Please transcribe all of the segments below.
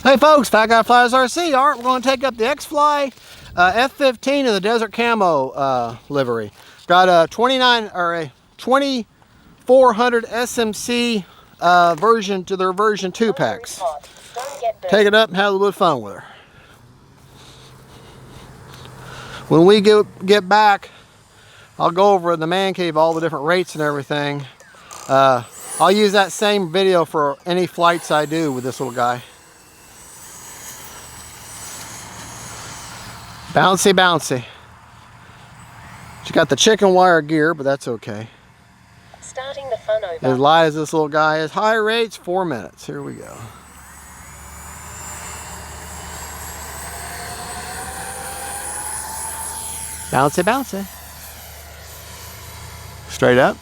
Hey folks, Fat Guy Flies RC. All right, we're going to take up the X-Fly F-15 in the Desert Camo livery. Got a 2400 SMC version to their version 2 packs. Take it up and have a little bit of fun with her. When we get back, I'll go over in the man cave all the different rates and everything. I'll use that same video for any flights I do with this little guy. Bouncy, bouncy. She got the chicken wire gear, but that's okay. Starting the fun over. As light as this little guy is, high rates, 4 minutes. Here we go. Bouncy, bouncy. Straight up.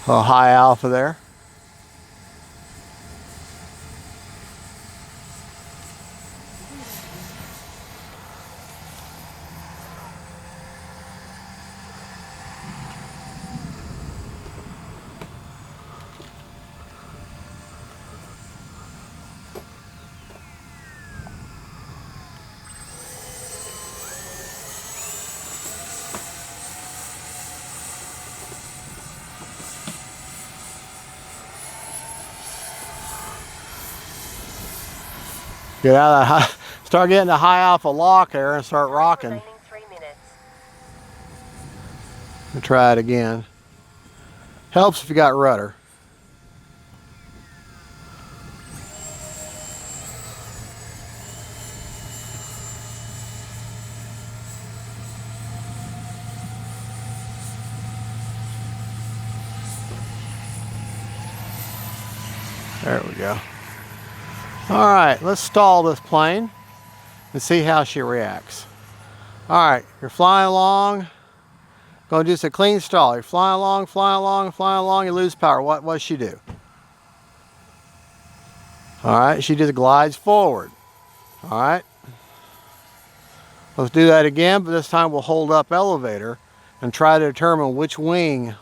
A high alpha there. Get out of that high, start getting the high alpha lock there and start rocking. 3 minutes. And try it again. Helps if you got rudder. There we go. All right, let's stall this plane and see how she reacts. All right, you're flying along. Going to do a clean stall. You're flying along, flying along, flying along. You lose power. What does she do? All right, she just glides forward. All right. Let's do that again, but this time we'll hold up elevator and try to determine which wing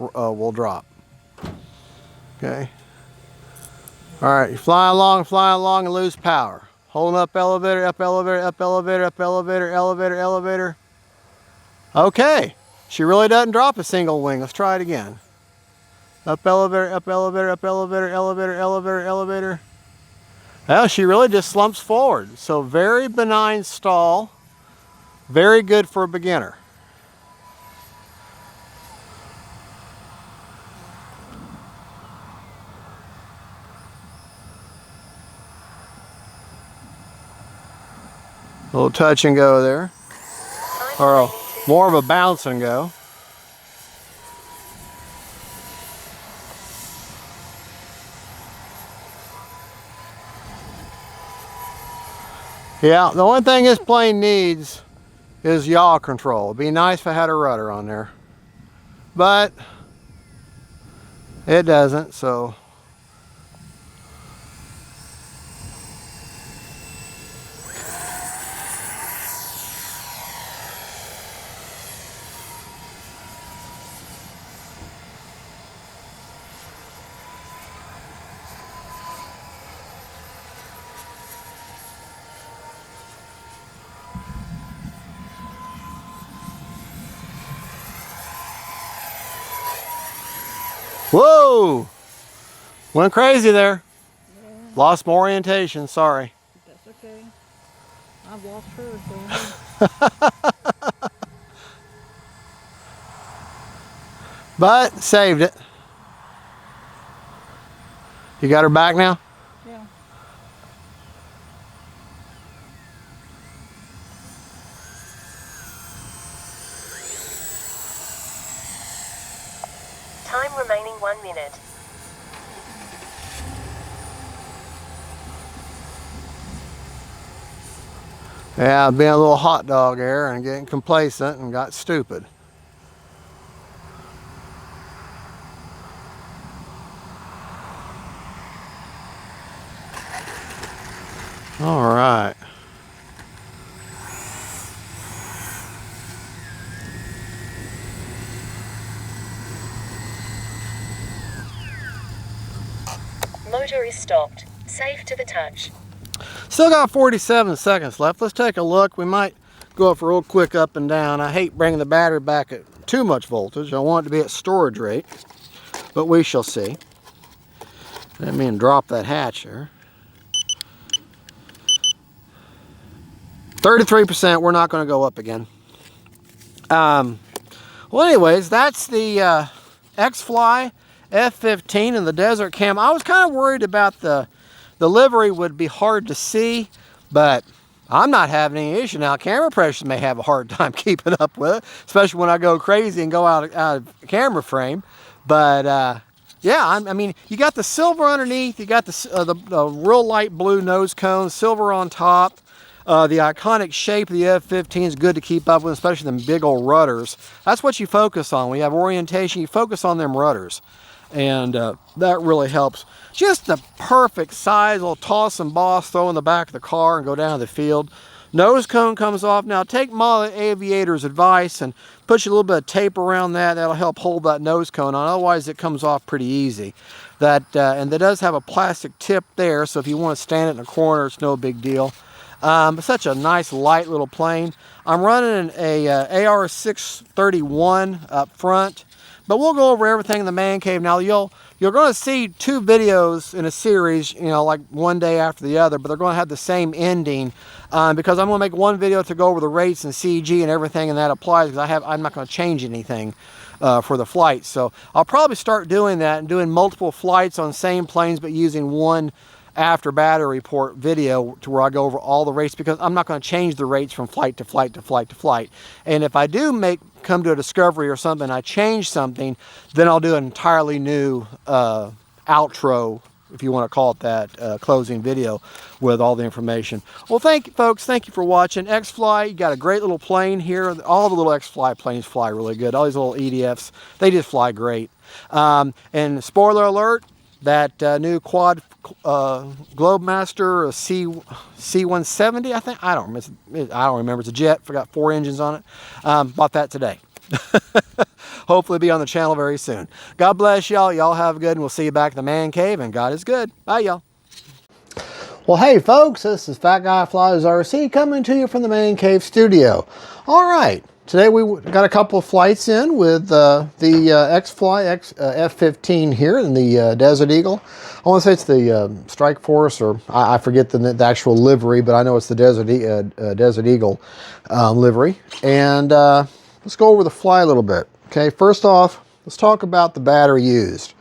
will drop. Okay. All right, you fly along, and lose power. Holding up elevator, up elevator, up elevator, up elevator, elevator, elevator. Okay, she really doesn't drop a single wing. Let's try it again. Up elevator, up elevator, up elevator, elevator, elevator, elevator. Well, she really just slumps forward. So very benign stall. Very good for a beginner. A little touch and go there, or more of a bounce and go. Yeah, the only thing this plane needs is yaw control. It'd be nice if I had a rudder on there, but it doesn't, so. Whoa! Went crazy there. Yeah. Lost my orientation, sorry. That's okay. I've lost her, so. But saved it. You got her back now? Yeah. Time remaining 1 minute. Yeah, being a little hot dog there and getting complacent and got stupid. All right. Motor is stopped. Safe to the touch. Still got 47 seconds left. Let's take a look. We might go up real quick up and down. I hate bringing the battery back at too much voltage. I want it to be at storage rate, but we shall see. Let me drop that hatch there. 33%. We're not going to go up again. Well, anyways, that's the X-Fly F-15 in the desert cam. I was kind of worried about the livery would be hard to see, but I'm not having any issue now. Camera pressures may have a hard time keeping up with it, especially when I go crazy and go out of camera frame. But yeah, I mean, you got the silver underneath, you got the real light blue nose cone, silver on top. The iconic shape of the F-15 is good to keep up with, especially them big old rudders. That's what you focus on. When you have orientation, you focus on them rudders. And that really helps. Just the perfect size. We'll toss and boss, throw in the back of the car and go down to the field. Nose cone comes off. Now take my aviator's advice and put you a little bit of tape around that. That'll help hold that nose cone on. Otherwise it comes off pretty easy. And that does have a plastic tip there, so if you want to stand it in a corner, it's no big deal. Such a nice light little plane. I'm running a AR-631 up front. But we'll go over everything in the man cave. Now you're going to see two videos in a series, you know, like one day after the other, but they're going to have the same ending because I'm going to make one video to go over the rates and CG and everything, and that applies because I'm not going to change anything for the flight. So I'll probably start doing that and doing multiple flights on same planes, but using one after battery report video to where I go over all the rates, because I'm not going to change the rates from flight to flight to flight to flight. And if I do come to a discovery or something, I change something, then I'll do an entirely new outro, if you want to call it that, closing video with all the information. Well, thank you, folks. Thank you for watching. X-Fly, you got a great little plane here. All the little X-Fly planes fly really good. All these little EDFs, they just fly great. And spoiler alert, that new quad Globemaster C170, I think. I don't remember. It's a jet. Forgot 4 engines on it. Bought that today. Hopefully be on the channel very soon. God bless y'all. Y'all have good, and we'll see you back in the man cave, and God is good. Bye, y'all. Well, hey, folks. This is Fat Guy Flies RC coming to you from the man cave studio. All right. Today we got a couple of flights in with the X-Fly F-15 here in the Desert Eagle. I want to say it's the Strike Force, or I forget the actual livery, but I know it's the Desert Eagle livery. And let's go over the fly a little bit. Okay, first off, let's talk about the battery used.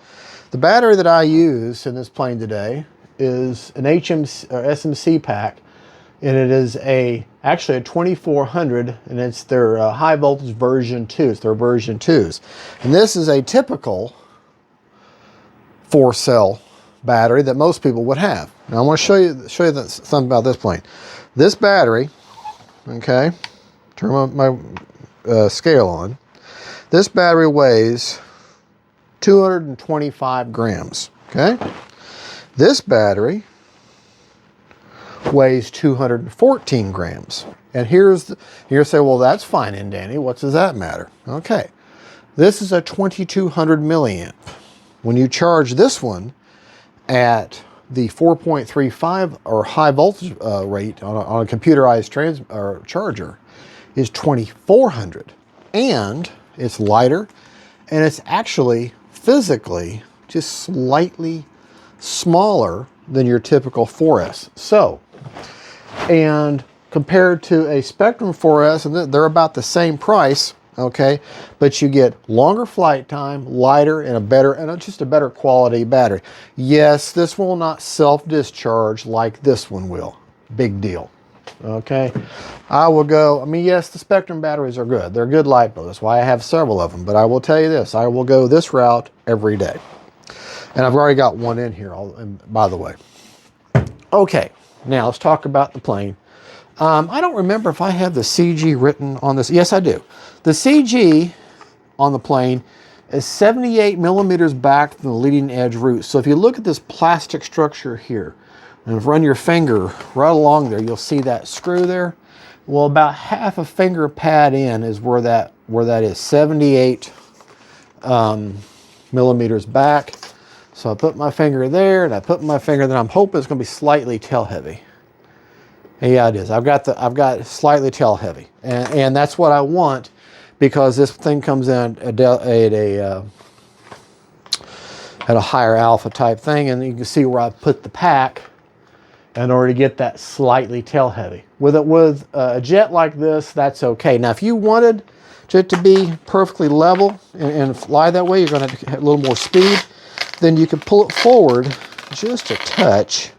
The battery that I use in this plane today is an SMC pack. And it is actually a 2400, and it's their high voltage version 2. It's their version 2s. And this is a typical 4-cell battery that most people would have. Now I want to show you something about this plane. This battery, okay, turn my scale on. This battery weighs 225 grams, okay? This battery weighs 214 grams. And you say, well, that's fine, and Danny, what does that matter? Okay, this is a 2200 milliamp. When you charge this one at the 4.35 or high voltage rate on a computerized charger is 2400, and it's lighter, and it's actually physically just slightly smaller than your typical 4S. So, and compared to a Spectrum 4S, and they're about the same price, okay, but you get longer flight time, lighter, and just a better quality battery. Yes, this will not self-discharge like this one will. Big deal. Okay, yes, the Spectrum batteries are good. They're good LiPo. That's why I have several of them. But I will tell you this, I will go this route every day. And I've already got one in here, by the way. Okay, now let's talk about the plane. I don't remember if I have the CG written on this. Yes, I do. The CG on the plane is 78 millimeters back from the leading edge root. So if you look at this plastic structure here and run your finger right along there, you'll see that screw there. Well, about half a finger pad in is where that is, 78 millimeters back. So I put my finger there, and I put my finger there. I'm hoping it's going to be slightly tail heavy. And yeah, it is. I've got slightly tail heavy, and that's what I want, because this thing comes in at a higher alpha type thing, and you can see where I put the pack in order to get that slightly tail heavy. With a jet like this, that's okay. Now, if you wanted it to be perfectly level and fly that way, you're going to have a little more speed. Then you can pull it forward just a touch.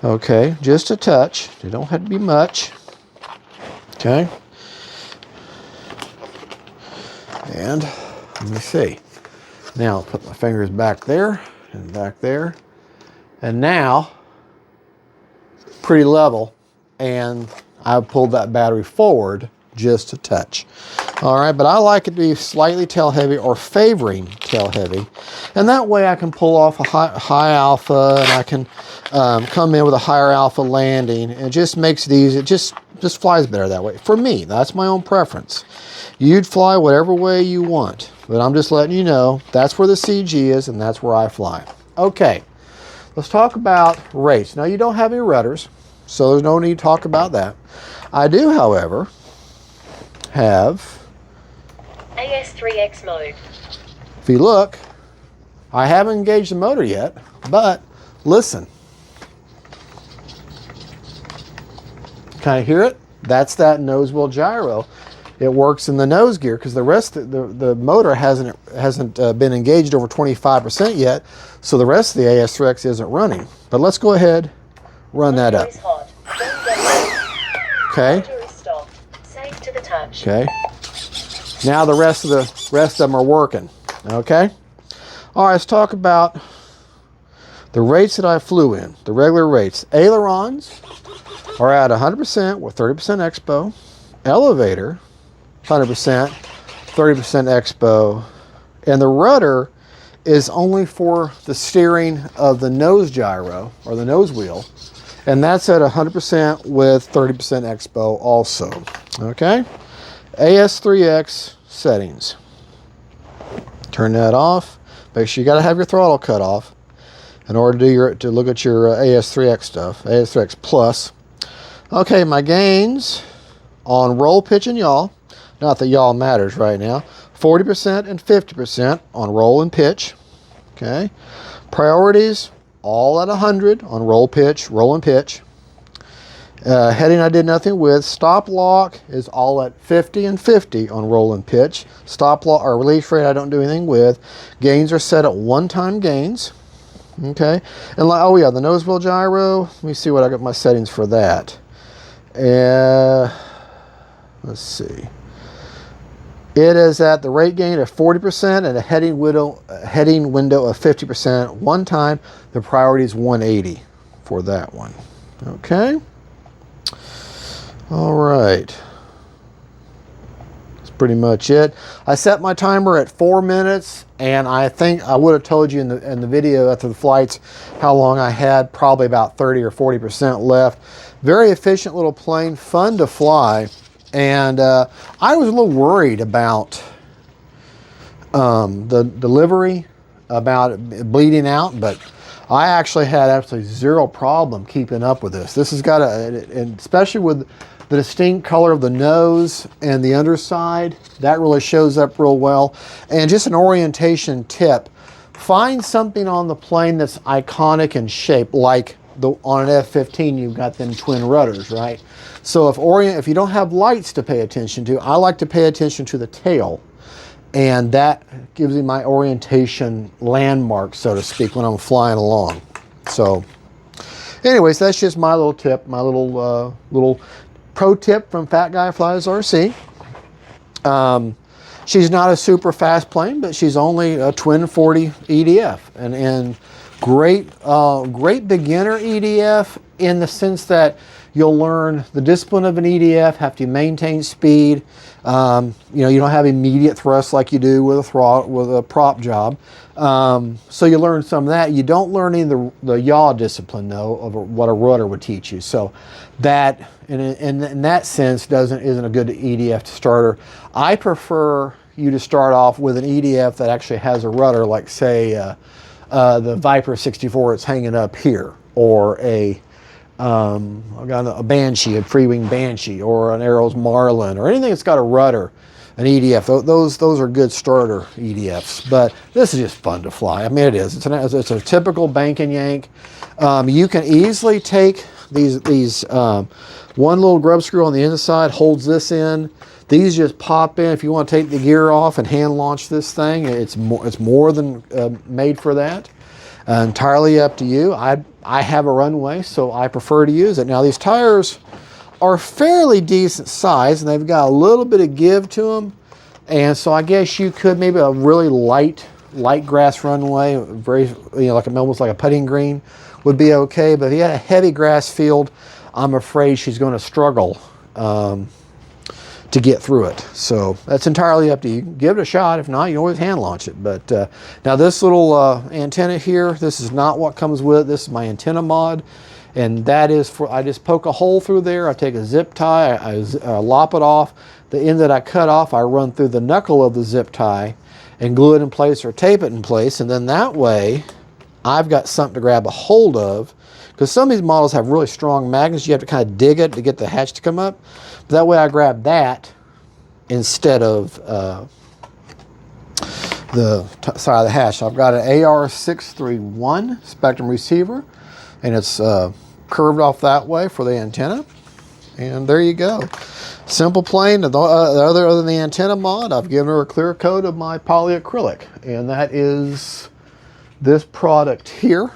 Okay, just a touch. It don't have to be much. Okay. And let me see. Now I'll put my fingers back there and back there. And now, pretty level. And I pulled that battery forward just a touch. All right, but I like it to be slightly tail heavy or favoring tail heavy. And that way I can pull off a high alpha, and I can come in with a higher alpha landing. And it just makes it easy. It just flies better that way. For me, that's my own preference. You'd fly whatever way you want, but I'm just letting you know that's where the CG is, and that's where I fly. Okay, let's talk about rates. Now, you don't have any rudders, so there's no need to talk about that. I do, however, have AS3X mode. If you look, I haven't engaged the motor yet, but listen. Can I hear it? That's that nose wheel gyro. It works in the nose gear because the rest of the motor hasn't been engaged over 25% yet, so the rest of the AS3X isn't running. But let's go ahead, run that up. Okay. Motor is stopped. Safe to the touch. Okay. Now the rest of them are working. Okay. All right. Let's talk about the rates that I flew in. The regular rates. Ailerons are at 100% with 30% expo. Elevator, 100%, 30% expo, and the rudder is only for the steering of the nose gyro or the nose wheel, and that's at 100% with 30% expo also. Okay. AS3X settings. Turn that off. Make sure you got to have your throttle cut off in order to look at your AS3X stuff. AS3X Plus. Okay, my gains on roll, pitch, and yaw. Not that yaw matters right now. 40% and 50% on roll and pitch. Okay. Priorities all at 100 on roll, and pitch. Heading I did nothing with. Stop lock is all at 50 and 50 on roll and pitch. Stop lock or release rate I don't do anything with. Gains are set at one-time gains. Okay. And like, oh yeah, the nose wheel gyro. Let me see what I got my settings for that. Let's see. It is at the rate gain of 40% and a heading window of 50%. One time, the priority is 180 for that one. Okay. All right. That's pretty much it. I set my timer at 4 minutes, and I think I would have told you in the video after the flights how long I had. Probably about 30 or 40% left. Very efficient little plane, fun to fly. And I was a little worried about the delivery, about it bleeding out, but I actually had absolutely zero problem keeping up with this. This has got and especially with the distinct color of the nose and the underside, that really shows up real well. And just an orientation tip, find something on the plane that's iconic in shape, like on an F-15 you've got them twin rudders, right? So if you don't have lights to pay attention to, I like to pay attention to the tail, and that gives me my orientation landmark, so to speak, when I'm flying along. So anyways, that's just my little tip, my little pro tip from Fat Guy Flies RC. She's not a super fast plane, but she's only a twin 40 EDF, and great beginner EDF in the sense that you'll learn the discipline of an EDF, have to maintain speed. You know, you don't have immediate thrust like you do with a prop job. So you learn some of that. You don't learn any of the yaw discipline though of what a rudder would teach you. So that, in that sense, isn't a good EDF starter. I prefer you to start off with an EDF that actually has a rudder, like say the Viper 64 it's hanging up here, or I've got a Banshee, a free-wing Banshee, or an Arrows Marlin, or anything that's got a rudder, an EDF. Those are good starter EDFs. But this is just fun to fly. I mean, it is. It's a typical bank and yank. You can easily take these one little grub screw on the inside holds this in. These just pop in. If you want to take the gear off and hand launch this thing, it's more than made for that. Entirely up to you. I have a runway, so I prefer to use it. Now these tires are fairly decent size, and they've got a little bit of give to them. And so I guess you could maybe a really light grass runway, very, you know, like almost like a putting green, would be okay. But if you had a heavy grass field, I'm afraid she's going to struggle to get through it. So that's entirely up to you. Give it a shot. If not, you can always hand launch it. But now this little antenna here, this is not what comes with it. This is my antenna mod, and that is for, I just poke a hole through there. I take a zip tie, I lop it off. The end that I cut off, I run through the knuckle of the zip tie and glue it in place or tape it in place, and then that way I've got something to grab a hold of, because some of these models have really strong magnets. You have to kind of dig it to get the hatch to come up. But that way I grab that instead of the side of the hatch. So I've got an AR631 Spectrum receiver, and it's curved off that way for the antenna. And there you go. Simple plane. Other than the antenna mod, I've given her a clear coat of my polyacrylic, and that is this product here.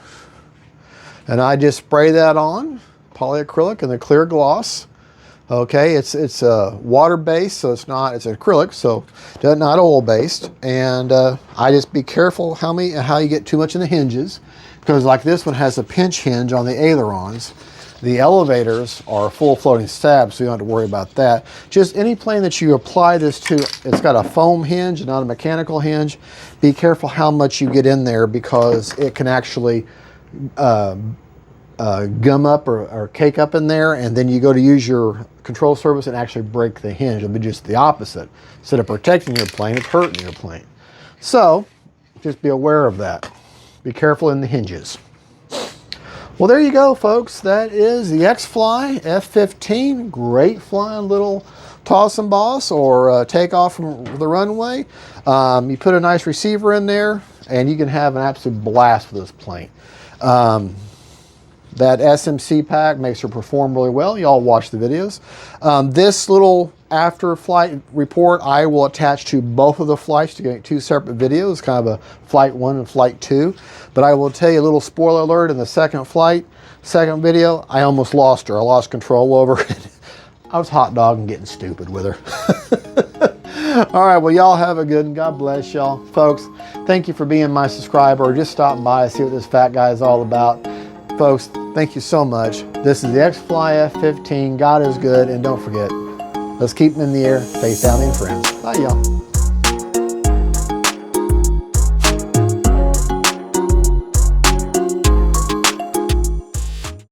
And I just spray that on, polyacrylic and the clear gloss. Okay, it's water based, so it's acrylic, so not oil based. And I just be careful how you get too much in the hinges, because like this one has a pinch hinge on the ailerons. The elevators are full floating stabs, so you don't have to worry about that. Just any plane that you apply this to, it's got a foam hinge, not a mechanical hinge. Be careful how much you get in there, because it can actually gum up or cake up in there, and then you go to use your control surface and actually break the hinge. It'll be just the opposite. Instead of protecting your plane, it's hurting your plane. So just be aware of that. Be careful in the hinges. Well, there you go, folks. That is the X-Fly F-15. Great flying little toss and boss, or take off from the runway. You put a nice receiver in there, and you can have an absolute blast with this plane. That SMC pack makes her perform really well. You all watch the videos. This little after flight report I will attach to both of the flights to get two separate videos, kind of a flight 1 and flight 2. But I will tell you a little spoiler alert, in the second video, I almost lost her. I lost control over it. I was hot dogging, getting stupid with her. All right, well, y'all have a good one. God bless y'all. Folks, thank you for being my subscriber, or just stopping by to see what this fat guy is all about. Folks, thank you so much. This is the X-Fly F-15. God is good, and don't forget, let's keep them in the air, face family and friends. Bye, y'all.